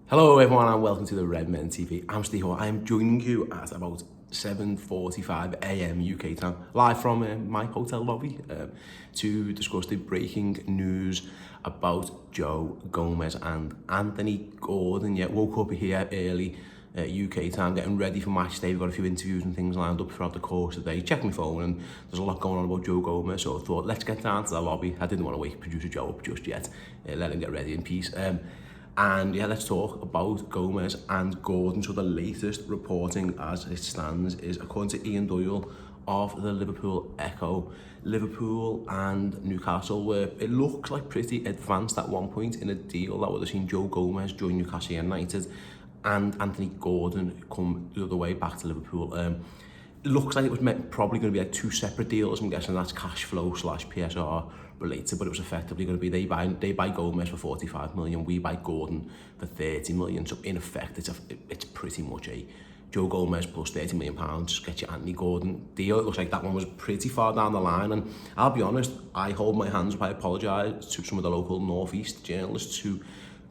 Hello everyone and welcome to the Redmen TV. I'm Steve Hall. I'm joining you at about 7:45 a.m. UK time, live from my hotel lobby to discuss the breaking news about Joe Gomez and Anthony Gordon. Yeah, woke up here early UK time, getting ready for Matchday. We've got a few interviews and things lined up throughout the course of the day. Checked my phone and there's a lot going on about Joe Gomez, so I thought let's get down to the lobby. I didn't want to wake producer Joe up just yet, let him get ready in peace. And yeah, let's talk about Gomez and Gordon. So the latest reporting as it stands is, according to Ian Doyle of the Liverpool Echo, Liverpool and Newcastle were, it looks like, pretty advanced at one point in a deal that would have seen Joe Gomez join Newcastle United and Anthony Gordon come the other way back to Liverpool. It looks like it was probably going to be like two separate deals. I'm guessing that's cash flow / PSR related, but it was effectively going to be they buy Gomez for 45 million, we buy Gordon for 30 million. So in effect, it's pretty much a Joe Gomez plus 30 million pounds get you Anthony Gordon deal. It looks like that one was pretty far down the line, and I'll be honest, I hold my hands up. I apologise to some of the local North East journalists who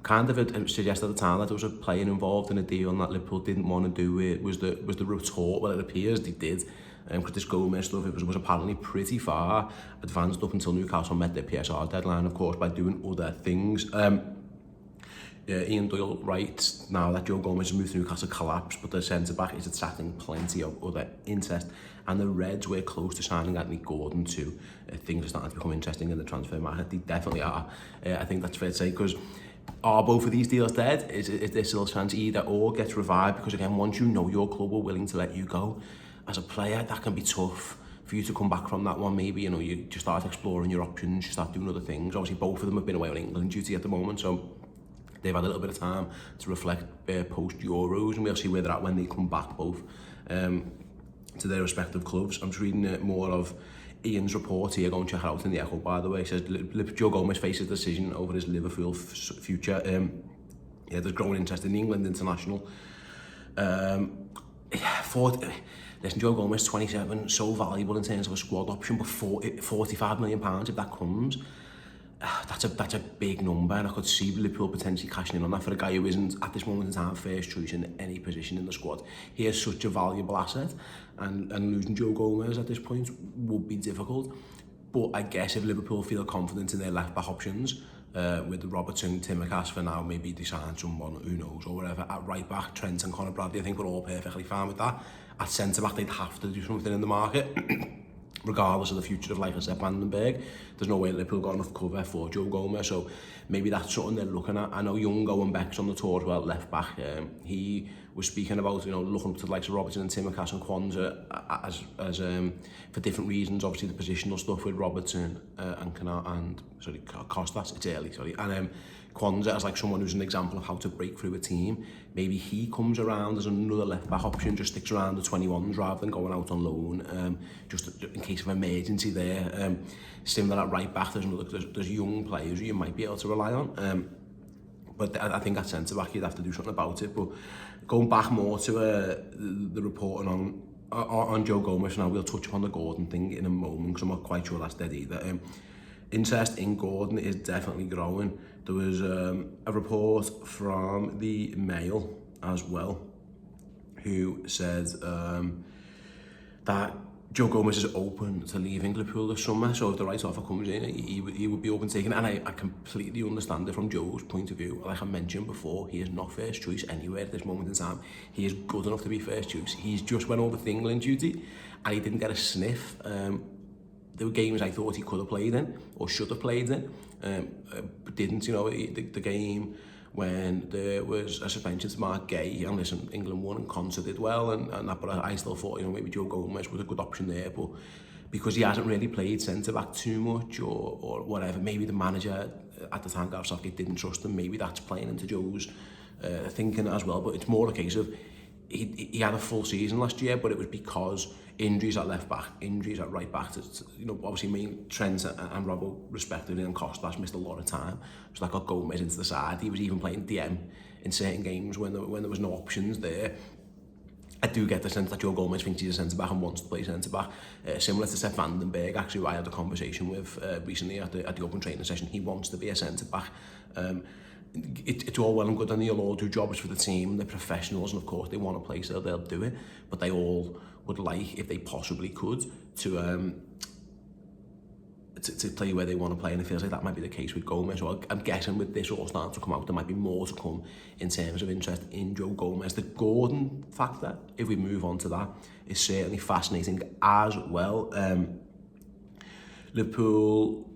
kind of suggested at the time that there was a player involved in a deal and that Liverpool didn't want to do it. Was the retort? Well, it appears they did, because this Gomez stuff, it was apparently pretty far advanced up until Newcastle met their PSR deadline, of course, by doing other things. Ian Doyle writes now that Joe Gomez's move to Newcastle collapsed, but the centre-back is attracting plenty of other interest, and the Reds were close to signing Anthony Gordon too. Things are starting to become interesting in the transfer market. They definitely are. I think that's fair to say, because are both of these deals dead? Is there still a chance either or gets revived? Because again, once you know your club are willing to let you go as a player, that can be tough for you to come back from that one. Maybe, you know, you just start exploring your options, you start doing other things. Obviously, both of them have been away on England duty at the moment, so they've had a little bit of time to reflect post-Euros, and we'll see where they're at when they come back both to their respective clubs. I'm just reading more of Ian's report here. Go and check it out in the Echo, by the way. It says Joe Gomez faces a decision over his Liverpool future. Yeah, there's growing interest in the England international. Listen, Joe Gomez, 27, so valuable in terms of a squad option, but 45 million pounds if that comes. That's a big number, and I could see Liverpool potentially cashing in on that for a guy who isn't at this moment in time first choice in any position in the squad. He is such a valuable asset, and losing Joe Gomez at this point would be difficult. But I guess if Liverpool feel confident in their left back options, with Robertson, Timmercast for now, maybe they sign someone, who knows, or whatever. At right back, Trent and Conor Bradley, I think we're all perfectly fine with that. At centre back, they'd have to do something in the market. Regardless of the future of, like I said, Vandenberg, there's no way Liverpool got enough cover for Joe Gomez, so maybe that's something they're looking at. I know Young going back on the tour as well, left back. He was speaking about, you know, looking up to the likes of Robertson and Timmercast and Kwanzaa as for different reasons. Obviously, the positional stuff with Robertson and Costas, it's early, sorry, and Kwanzaa as like someone who's an example of how to break through a team. Maybe he comes around as another left back option, just sticks around the 21s rather than going out on loan, just in case of emergency there. Similar at right back, there's young players who you might be able to rely on. But I think at centre back you'd have to do something about it. But going back more to the reporting on Joe Gomez now, we'll touch upon the Gordon thing in a moment because I'm not quite sure that's dead either. Interest in Gordon is definitely growing. There was a report from the Mail as well, who said that Joe Gomez is open to leaving Liverpool this summer, so if the right offer comes in, he would be open to taking it. And I completely understand it from Joe's point of view. Like I mentioned before, he is not first choice anywhere at this moment in time. He is good enough to be first choice. He's just went over to England duty, and he didn't get a sniff. There were games I thought he could have played in, or should have played in, but didn't. You know, the game when there was a suspension to Mark Gay, and listen, England won and Conser did well, and that, but I still thought, you know, maybe Joe Gomez was a good option there, but because he hasn't really played centre-back too much or whatever, maybe the manager at the time, Gareth Southgate, didn't trust him. Maybe that's playing into Joe's thinking as well, but it's more a case of he had a full season last year, but it was because injuries at left back, injuries at right back. You know, obviously Trent and Robbo respectively, and Costas missed a lot of time. So that got Gomez into the side. He was even playing DM in certain games when there was no options there. I do get the sense that Joe Gomez thinks he's a centre-back and wants to play centre-back. Similar to Seth Vandenberg, actually, who I had a conversation with recently at the open training session. He wants to be a centre-back. it's all well and good, and they'll all do jobs for the team, they're professionals, and of course they want to play, so they'll do it, but they all would like, if they possibly could, to play where they want to play, and it feels like that might be the case with Gomez. So I'm guessing with this all starting to come out, there might be more to come in terms of interest in Joe Gomez. The Gordon factor, if we move on to that, is certainly fascinating as well. Liverpool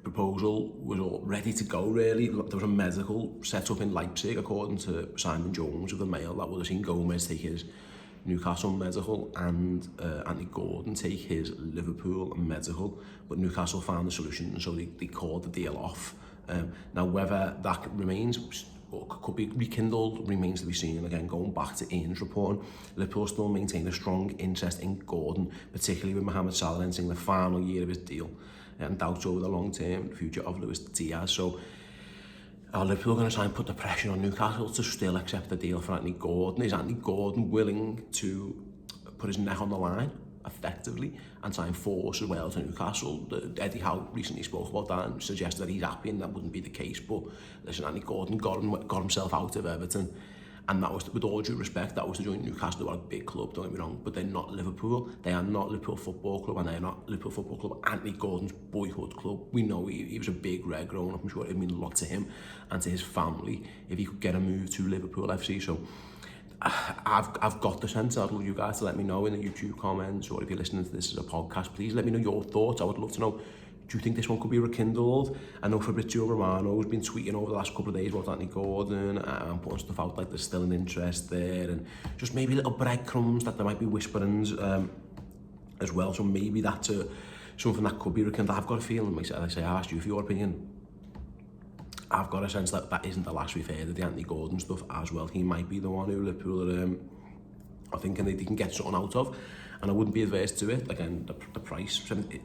proposal was all ready to go, really. There was a medical set up in Leipzig, according to Simon Jones of the Mail, that would have seen Gomez take his Newcastle medical and Anthony Gordon take his Liverpool medical, but Newcastle found the solution, so they called the deal off. Now, whether that remains or could be rekindled remains to be seen. Again, going back to Ian's report, Liverpool still maintain a strong interest in Gordon, particularly with Mohamed Salah entering the final year of his deal, and doubts over the long-term future of Luis Diaz. So are Liverpool going to try and put the pressure on Newcastle to still accept the deal for Anthony Gordon? Is Anthony Gordon willing to put his neck on the line effectively and try and force as well to Newcastle? Eddie Howe recently spoke about that and suggested that he's happy, and that wouldn't be the case. But listen, Anthony Gordon got himself out of Everton, and that was, with all due respect, that was to join Newcastle. They were a big club, don't get me wrong, but they're not Liverpool. They are not Liverpool Football Club, and they're not Liverpool Football Club Anthony Gordon's boyhood club. We know he was a big red growing up. I'm sure it would mean a lot to him and to his family if he could get a move to Liverpool FC. So I've got the sense. I'd love you guys to let me know in the YouTube comments, or if you're listening to this as a podcast, please let me know your thoughts. I would love to know, do you think this one could be rekindled? I know Fabrizio Romano's been tweeting over the last couple of days about Anthony Gordon and putting stuff out like there's still an interest there, and just maybe little breadcrumbs that there might be whisperings as well. So maybe that's something that could be rekindled. I've got a feeling, like I say, I asked you for your opinion. I've got a sense that that isn't the last we've heard of the Anthony Gordon stuff as well. He might be the one who Liverpool are thinking they can get something out of, and I wouldn't be adverse to it. Again, the price,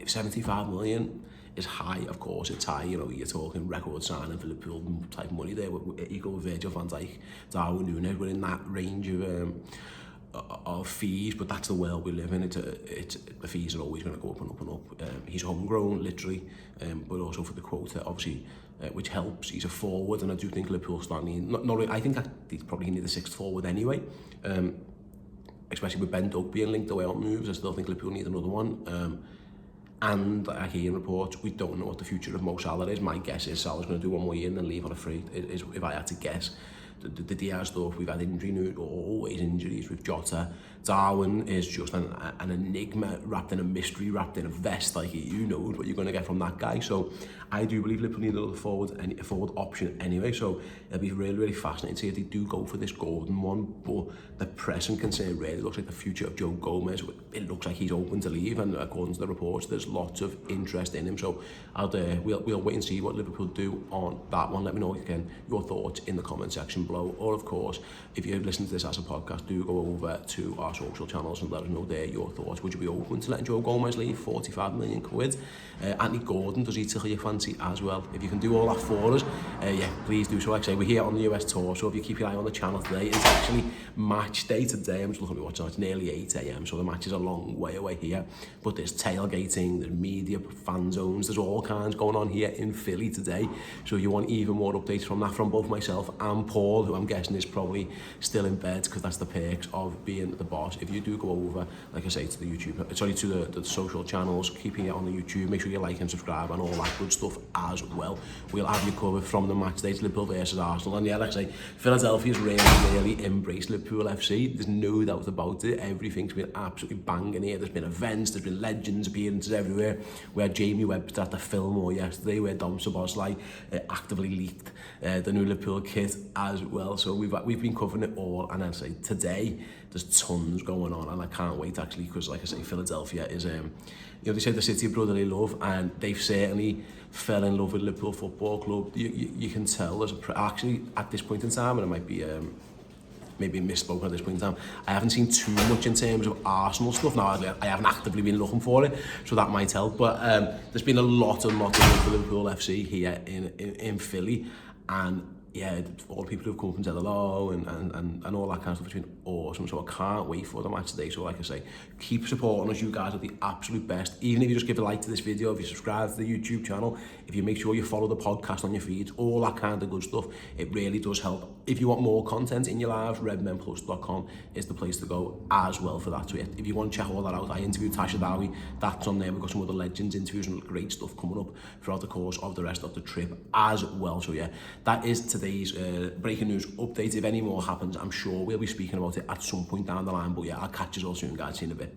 75 million, is high, of course. It's high, you know, you're talking record signing for Liverpool type money there. You go with Virgil van Dijk, Darwin Núñez, we're in that range of fees, but that's the world we live in. The fees are always going to go up and up and up. He's homegrown, literally, but also for the quota, obviously, which helps. He's a forward, and I do think Liverpool starting. I think that he's probably need the sixth forward anyway. Especially with Ben Doak being linked away on moves, I still think Liverpool need another one. And I hear in reports, we don't know what the future of Mo Salah is. My guess is Salah's going to do one more year and then leave on a free, is if I had to guess. The Diaz stuff, we've had injury news, always injuries with Jota. Darwin is just an enigma wrapped in a mystery, wrapped in a vest. Like, you know what you're going to get from that guy. So I do believe Liverpool need another forward option anyway. So it'll be really, really fascinating to see if they do go for this Gordon one. But the pressing concern really looks like the future of Joe Gomez. It looks like he's open to leave, and according to the reports, there's lots of interest in him. So we'll wait and see what Liverpool do on that one. Let me know again your thoughts in the comment section below. Or of course, if you're listening to this as a podcast, do go over to our social channels and let us know there your thoughts. Would you be open to letting Joe Gomez leave 45 million quid? Anthony Gordon, does he tickle your fancy as well? If you can do all that for us, yeah, please do so. Like I say, we're here on the US tour, so if you keep your eye on the channel today, it's actually match day today. I'm just looking at watching, it's nearly 8 AM, so the match is a long way away here. But there's tailgating, there's media, fan zones, there's all kinds going on here in Philly today. So if you want even more updates from that, from both myself and Paul, who I'm guessing is probably still in bed, because that's the perks of being the boss. If you do go over, like I say, to the YouTube, sorry, to the social channels, keeping it on the YouTube, make sure you like and subscribe and all that good stuff as well. We'll have you covered from the match day to Liverpool versus Arsenal. And yeah, like I say, Philadelphia's really embraced Liverpool FC. There's no doubt about it. Everything's been absolutely banging here. There's been events, there's been legends, appearances everywhere. We had Jamie Webster at the Fillmore yesterday, where Dom Szoboszlai actively leaked the new Liverpool kit as well. So we've been covering it all, and I'd say today there's tons going on, and I can't wait actually, because like I say, Philadelphia is you know, they say the city of brotherly love, and they've certainly fell in love with Liverpool Football Club. You can tell there's actually at this point in time, and it might be maybe misspoken at this point in time, I haven't seen too much in terms of Arsenal stuff. Now, I haven't actively been looking for it, so that might help, but there's been a lot of love for Liverpool FC here in Philly, and yeah, all the people who've come from said hello and all that kind of stuff. It's been awesome. So I can't wait for the match today. So like I say, keep supporting us. You guys are the absolute best. Even if you just give a like to this video, if you subscribe to the YouTube channel, if you make sure you follow the podcast on your feeds, all that kind of good stuff, it really does help. If you want more content in your lives, redmenplus.com is the place to go as well for that. So if you want to check all that out, I interviewed Tasha Dowie. That's on there. We've got some other legends interviews and great stuff coming up throughout the course of the rest of the trip as well. So yeah, that is today's breaking news update. If any more happens, I'm sure we'll be speaking about it at some point down the line. But yeah, I'll catch you all soon, guys. See you in a bit.